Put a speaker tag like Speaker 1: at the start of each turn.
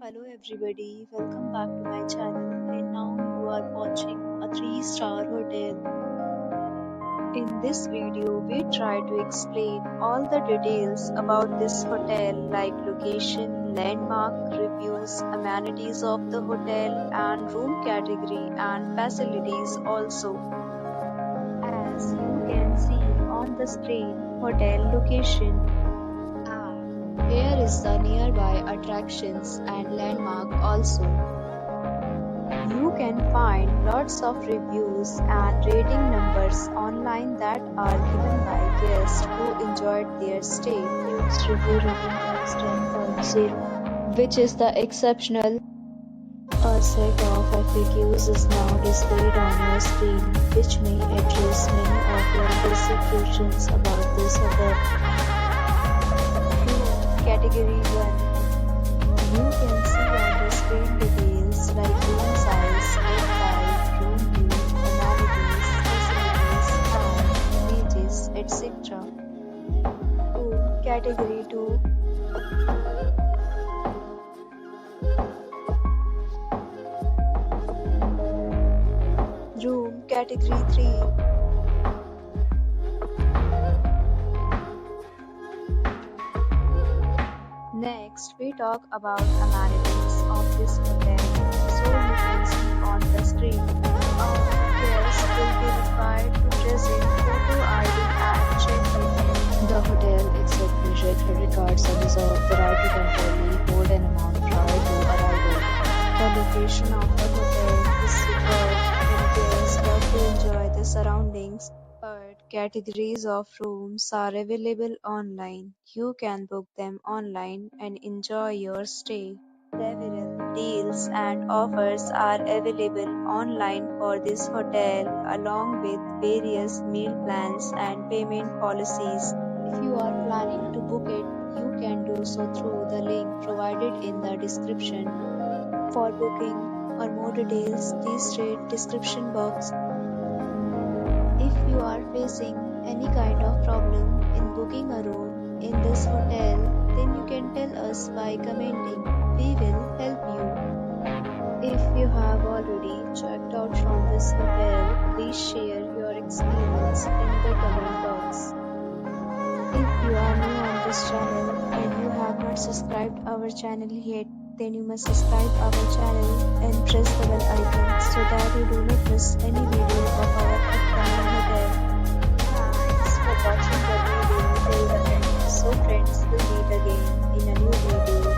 Speaker 1: Hello everybody, welcome back to my channel and now you are watching a 3-star hotel. In this video, we try to explain all the details about this hotel like location, landmark, reviews, amenities of the hotel and room category and facilities also. As you can see on the screen, hotel location. Here is the nearby attractions and landmark also. You can find lots of reviews and rating numbers online that are given by guests who enjoyed their stay. Its review rating is 10.0, which is the exceptional. A set of FAQs is now displayed on your screen, which may address many of your basic questions about this hotel. Category 1. You can see on the screen details like room size, bed type, room view, amenities, facilities, and images, etc. Category 2. Room Category 3. Next, we talk about amenities of this hotel. So you can see on the screen, all guests will be required to present photo ID and check-in. The hotel accepts major credit cards and reserves the right to temporarily hold an amount prior to arrival. The location of the hotel is superb and guests love to enjoy the surroundings. But categories of rooms are available online. You can book them online and enjoy your stay. Several deals and offers are available online for this hotel along with various meal plans and payment policies. If you are planning to book it, you can do so through the link provided in the description. For booking or more details, please read description box. If you are facing any kind of problem in booking a room in this hotel, then you can tell us by commenting. We will help you. If you have already checked out from this hotel, please share your experience in the comment box. If you are new on this channel and you have not subscribed our channel yet, then you must subscribe our channel and press the bell icon so that you do not miss any video of our upcoming hotel. Thanks for watching the video till the end. So friends, we'll meet again in a new video.